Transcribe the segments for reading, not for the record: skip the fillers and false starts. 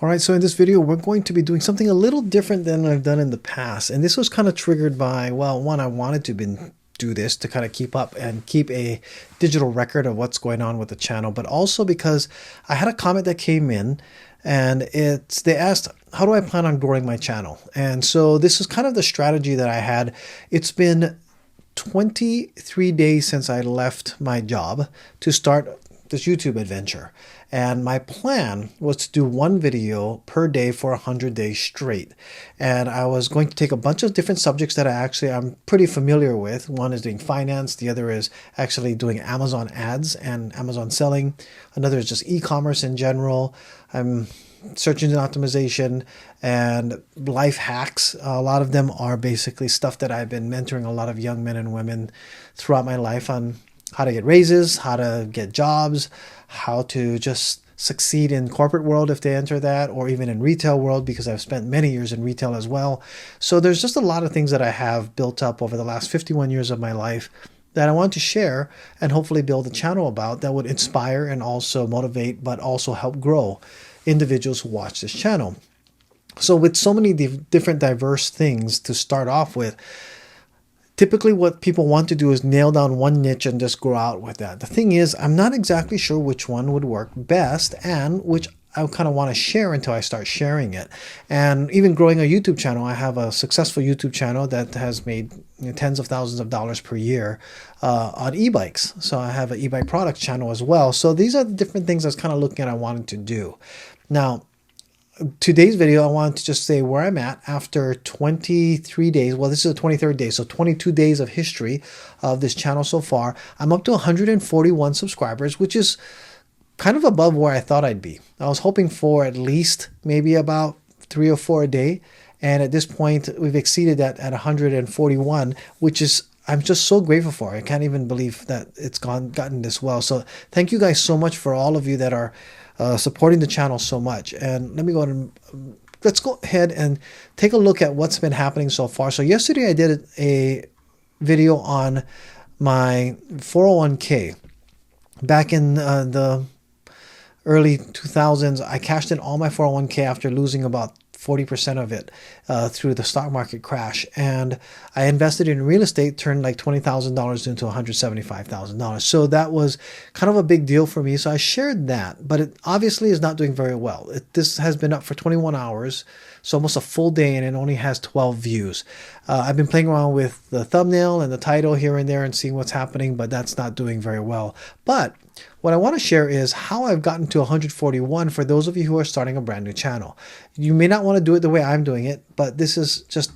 All right, so in this video, we're going to be doing something a little different than I've done in the past. And this was kind of triggered by, well, one, I wanted to do this to kind of keep up and keep a digital record of what's going on with the channel, but also because I had a comment that came in and they asked, how do I plan on growing my channel? And so this is kind of the strategy that I had. It's been 23 days since I left my job to start this YouTube adventure. And my plan was to do one video per day for 100 days straight. And I was going to take a bunch of different subjects that I'm pretty familiar with. One is doing finance. The other is actually doing Amazon ads and Amazon selling. Another is just e-commerce in general. Search engine optimization and life hacks. A lot of them are basically stuff that I've been mentoring a lot of young men and women throughout my life on how to get raises, how to get jobs, how to just succeed in corporate world if they enter that, or even in retail world, because I've spent many years in retail as well. So there's just a lot of things that I have built up over the last 51 years of my life that I want to share and hopefully build a channel about that would inspire and also motivate, but also help grow individuals who watch this channel. So with so many different diverse things to start off with, typically what people want to do is nail down one niche and just grow out with that. The thing is, I'm not exactly sure which one would work best and which I kind of want to share until I start sharing it. And even growing a YouTube channel, I have a successful YouTube channel that has made tens of thousands of dollars per year on e-bikes. So I have an e-bike product channel as well. So these are the different things I was kind of looking at I wanted to do. Now, today's video, I wanted to just say where I'm at after 23 days. Well, this is the 23rd day, so 22 days of history of this channel so far. I'm up to 141 subscribers, which is kind of above where I thought I'd be. I was hoping for at least maybe about 3 or 4 a day. And at this point, we've exceeded that at 141, which is I'm just so grateful for. I can't even believe that it's gotten this well. So thank you guys so much for all of you that are supporting the channel so much. And let's go ahead and take a look at what's been happening so far. So yesterday I did a video on my 401k. Back in the early 2000s, I cashed in all my 401k after losing about 40% of it through the stock market crash. And I invested in real estate, turned like $20,000 into $175,000. So that was kind of a big deal for me. So I shared that, but it obviously is not doing very well. This has been up for 21 hours, so almost a full day, and it only has 12 views. I've been playing around with the thumbnail and the title here and there and seeing what's happening, but that's not doing very well. But what I want to share is how I've gotten to 141 for those of you who are starting a brand new channel. You may not want to do it the way I'm doing it, but this is just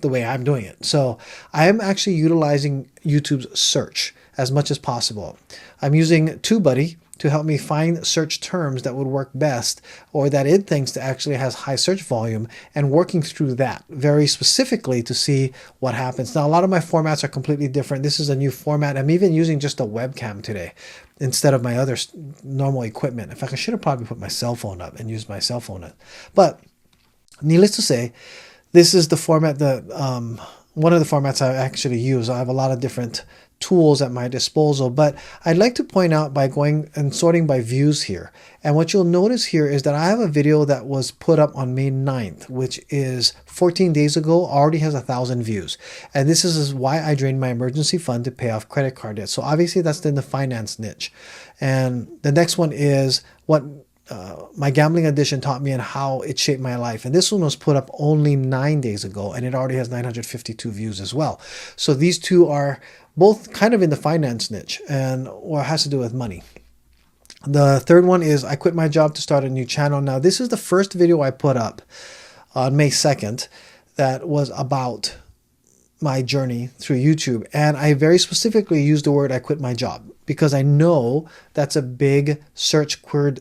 the way I'm doing it. So I am actually utilizing YouTube's search as much as possible. I'm using TubeBuddy to help me find search terms that would work best, or that it thinks that actually has high search volume, and working through that very specifically to see what happens. Now, a lot of my formats are completely different. This is a new format. I'm even using just a webcam today instead of my other normal equipment. In fact, I should have probably put my cell phone up and used my cell phone. But needless to say, this is the format that one of the formats I actually use. I have a lot of different tools at my disposal, but I'd like to point out by going and sorting by views here. And what you'll notice here is that I have a video that was put up on May 9th, which is 14 days ago, already has 1,000 views. And this is why I drained my emergency fund to pay off credit card debt. So obviously that's in the finance niche. And the next one is what my gambling addiction taught me and how it shaped my life. And this one was put up only 9 days ago, and it already has 952 views as well. So these two are both kind of in the finance niche or has to do with money. The third one is I quit my job to start a new channel. Now, this is the first video I put up on May 2nd that was about my journey through YouTube. And I very specifically used the word I quit my job because I know that's a big search queried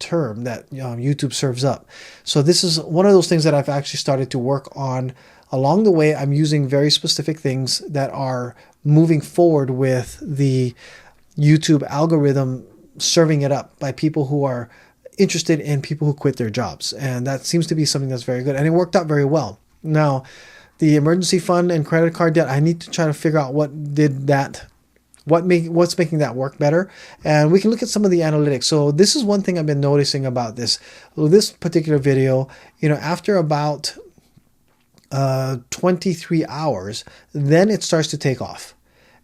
term that YouTube serves up. So this is one of those things that I've actually started to work on. Along the way, I'm using very specific things that are moving forward with the YouTube algorithm, serving it up by people who are interested in people who quit their jobs. And that seems to be something that's very good. And it worked out very well. Now, the emergency fund and credit card debt, I need to try to figure out what did that what's making that work better. And we can look at some of the analytics. So this is one thing I've been noticing about this particular video. You know, after about 23 hours, then it starts to take off.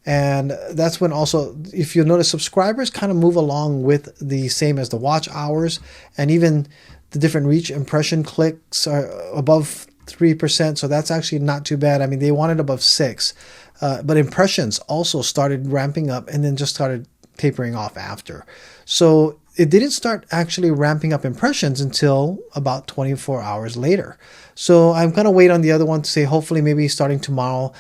And that's when also, if you notice, subscribers kind of move along with the same as the watch hours, and even the different reach impression clicks are above 3%. So that's actually not too bad. I mean, they wanted above 6, but impressions also started ramping up and then just started tapering off after. So it didn't start actually ramping up impressions until about 24 hours later. So I'm going to wait on the other one to say, hopefully maybe starting tomorrow,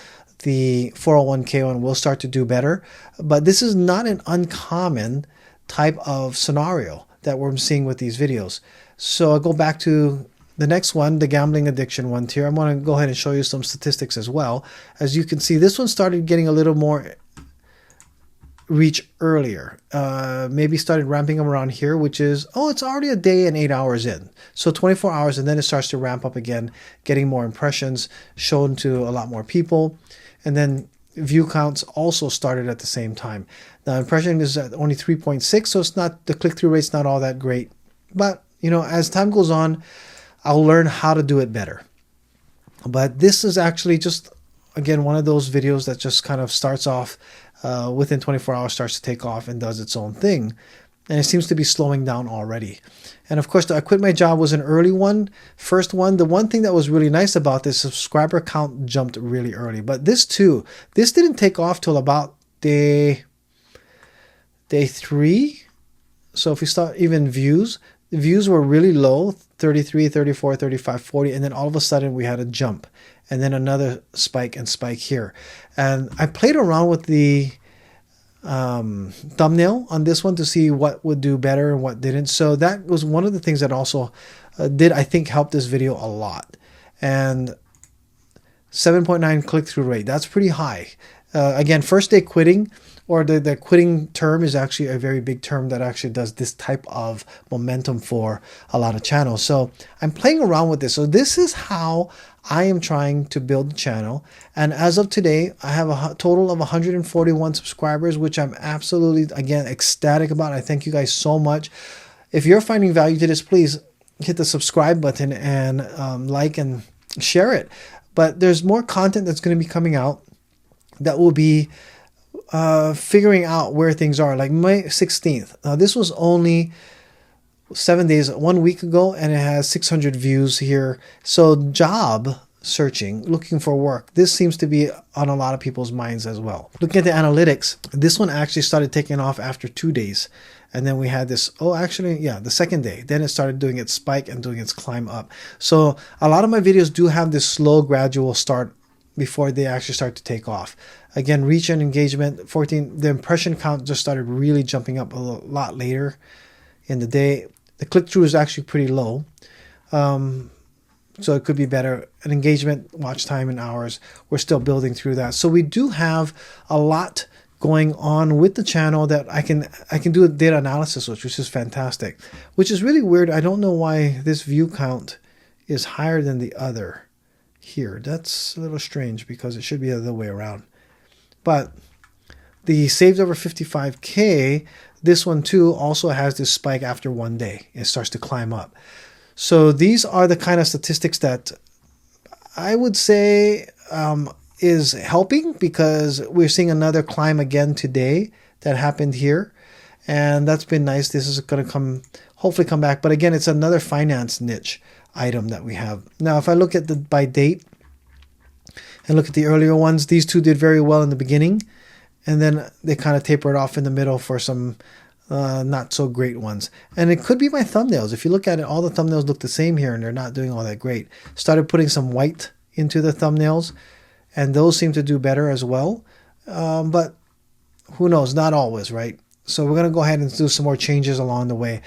the 401k one will start to do better. But this is not an uncommon type of scenario that we're seeing with these videos. So I'll go back to the next one, the gambling addiction one here. I'm going to go ahead and show you some statistics as well. As you can see, this one started getting a little more reach earlier. Maybe started ramping them around here, which is, oh, it's already a day and 8 hours in. So 24 hours, and then it starts to ramp up again, getting more impressions shown to a lot more people. And then view counts also started at the same time. The impression is at only 3.6, so it's not, the click-through rate's not all that great. But, you know, as time goes on, I'll learn how to do it better. But this is actually just, again, one of those videos that just kind of starts off within 24 hours, starts to take off and does its own thing. And it seems to be slowing down already. And of course, the I Quit My Job was an early one, first one. The one thing that was really nice about this, subscriber count jumped really early. But this too, this didn't take off till about day 3. So if we start even views, the views were really low, 33, 34, 35, 40. And then all of a sudden we had a jump. And then another spike and spike here. And I played around with the thumbnail on this one to see what would do better and what didn't. So that was one of the things that also did, I think, help this video a lot. And 7.9 click-through rate, that's pretty high. Again, first day quitting, or the quitting term, is actually a very big term that actually does this type of momentum for a lot of channels. So I'm playing around with this. So this is how I am trying to build the channel. And as of today, I have a total of 141 subscribers, which I'm absolutely, again, ecstatic about. I thank you guys so much. If you're finding value to this, please hit the subscribe button and like and share it. But there's more content that's going to be coming out that will be figuring out where things are. Like May 16th. Now, this was only 7 days, 1 week ago, and it has 600 views here. So job searching, looking for work, this seems to be on a lot of people's minds as well. Looking at the analytics, this one actually started taking off after 2 days. And then we had this, oh, actually, yeah, the second day. Then it started doing its spike and doing its climb up. So a lot of my videos do have this slow, gradual start before they actually start to take off. Again, reach and engagement, 14. The impression count just started really jumping up a lot later in the day. The click-through is actually pretty low. So it could be better. And engagement, watch time, and hours, we're still building through that. So we do have a lot going on with the channel that I can do a data analysis with, which is fantastic. Which is really weird. I don't know why this view count is higher than the other here. That's a little strange because it should be the other way around. But the saved over 55K, this one too also has this spike after 1 day. It starts to climb up. So these are the kind of statistics that I would say is helping, because we're seeing another climb again today that happened here. And that's been nice. This is going to hopefully come back. But again, it's another finance niche item that we have. Now, if I look at the by date and look at the earlier ones, these two did very well in the beginning. And then they kind of tapered off in the middle for some not so great ones. And it could be my thumbnails. If you look at it, all the thumbnails look the same here and they're not doing all that great. Started putting some white into the thumbnails, and those seem to do better as well. But who knows? Not always, right? So we're going to go ahead and do some more changes along the way.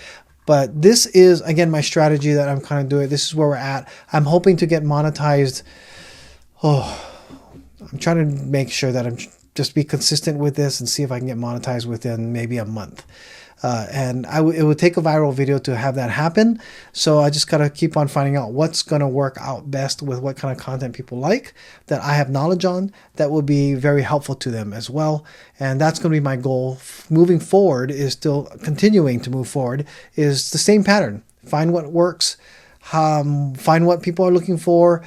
But this is, again, my strategy that I'm kind of doing. This is where we're at. I'm hoping to get monetized. I'm trying to make sure that I'm just be consistent with this and see if I can get monetized within maybe a month. and it would take a viral video to have that happen. So I just gotta keep on finding out what's gonna work out best with what kind of content people like, that I have knowledge on, that will be very helpful to them as well. And that's gonna be my goal moving forward, is still continuing to move forward, is the same pattern. Find what works, find what people are looking for,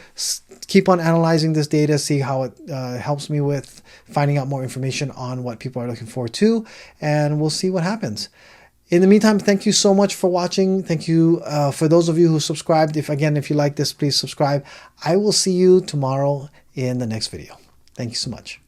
keep on analyzing this data, see how it helps me with finding out more information on what people are looking for too, and we'll see what happens. In the meantime, thank you so much for watching. Thank you for those of you who subscribed. If you like this, please subscribe. I will see you tomorrow in the next video. Thank you so much.